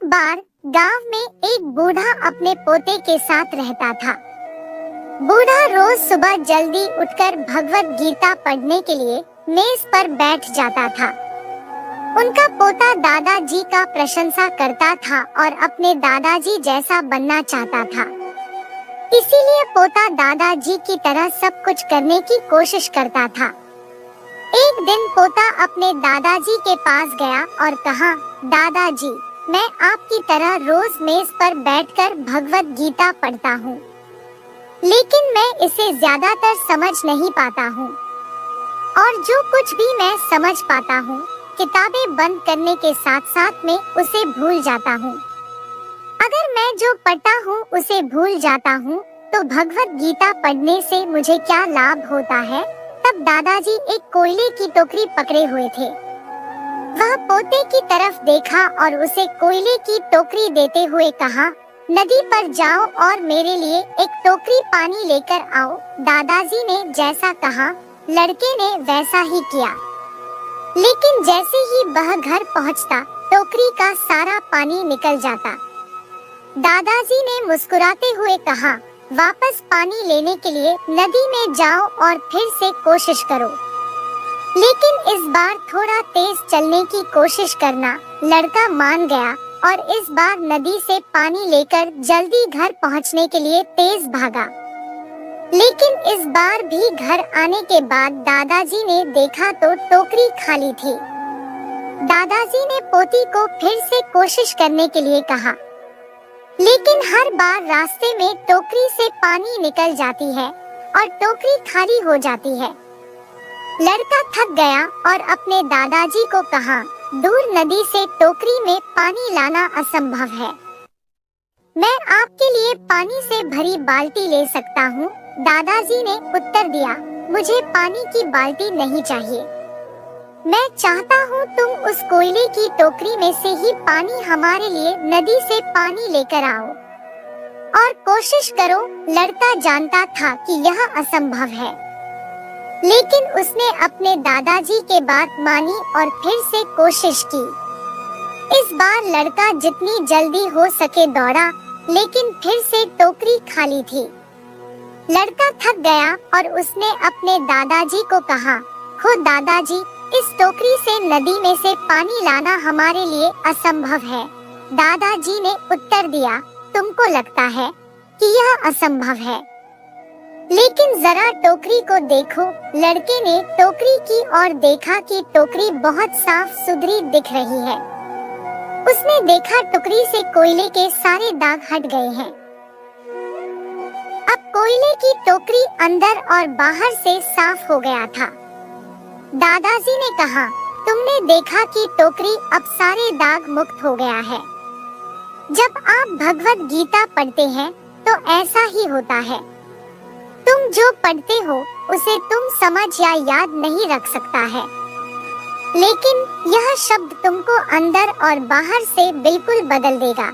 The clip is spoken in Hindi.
एक बार गांव में एक बूढ़ा अपने पोते के साथ रहता था। बूढ़ा रोज सुबह जल्दी उठकर भगवत गीता पढ़ने के लिए मेज पर बैठ जाता था। उनका पोता दादाजी का प्रशंसा करता था और अपने दादाजी जैसा बनना चाहता था। इसीलिए पोता दादाजी की तरह सब कुछ करने की कोशिश करता था। एक दिन पोता अपने दादाजी के पास गया और कहा, दादाजी, मैं आपकी तरह रोज मेज पर बैठकर भगवत गीता पढ़ता हूँ, लेकिन मैं इसे ज्यादातर समझ नहीं पाता हूँ और जो कुछ भी मैं समझ पाता हूँ किताबें बंद करने के साथ साथ में उसे भूल जाता हूँ। अगर मैं जो पढ़ता हूँ उसे भूल जाता हूँ तो भगवत गीता पढ़ने से मुझे क्या लाभ होता है? तब दादाजी एक कोयले की टोकरी पकड़े हुए थे। वह पोते की तरफ देखा और उसे कोयले की टोकरी देते हुए कहा, नदी पर जाओ और मेरे लिए एक टोकरी पानी लेकर आओ। दादाजी ने जैसा कहा, लड़के ने वैसा ही किया। लेकिन जैसे ही वह घर पहुंचता, टोकरी का सारा पानी निकल जाता। दादाजी ने मुस्कुराते हुए कहा, वापस पानी लेने के लिए नदी में जाओ और फिर से कोशिश करो, लेकिन इस बार थोड़ा तेज चलने की कोशिश करना। लड़का मान गया और इस बार नदी से पानी लेकर जल्दी घर पहुंचने के लिए तेज भागा। लेकिन इस बार भी घर आने के बाद दादाजी ने देखा तो टोकरी खाली थी। दादाजी ने पोती को फिर से कोशिश करने के लिए कहा, लेकिन हर बार रास्ते में टोकरी से पानी निकल जाती है और टोकरी खाली हो जाती है। लड़का थक गया और अपने दादाजी को कहा, दूर नदी से टोकरी में पानी लाना असंभव है। मैं आपके लिए पानी से भरी बाल्टी ले सकता हूँ। दादाजी ने उत्तर दिया, मुझे पानी की बाल्टी नहीं चाहिए। मैं चाहता हूँ तुम उस कोयले की टोकरी में से ही पानी हमारे लिए नदी से पानी लेकर आओ और कोशिश करो। लड़का जानता था कि यह असंभव है, लेकिन उसने अपने दादाजी के बात मानी और फिर से कोशिश की। इस बार लड़का जितनी जल्दी हो सके दौड़ा, लेकिन फिर से टोकरी खाली थी। लड़का थक गया और उसने अपने दादाजी को कहा, खुद दादाजी, इस टोकरी से नदी में से पानी लाना हमारे लिए असंभव है। दादाजी ने उत्तर दिया, तुमको लगता है कि यह असंभव है, लेकिन जरा टोकरी को देखो। लड़के ने टोकरी की और देखा कि टोकरी बहुत साफ सुथरी दिख रही है। उसने देखा टोकरी से कोयले के सारे दाग हट गए हैं। अब कोयले की टोकरी अंदर और बाहर से साफ हो गया था। दादाजी ने कहा, तुमने देखा कि टोकरी अब सारे दाग मुक्त हो गया है। जब आप भगवत गीता पढ़ते हैं तो ऐसा ही होता है। तुम जो पढ़ते हो उसे तुम समझ या याद नहीं रख सकता है, लेकिन यह शब्द तुमको अंदर और बाहर से बिल्कुल बदल देगा।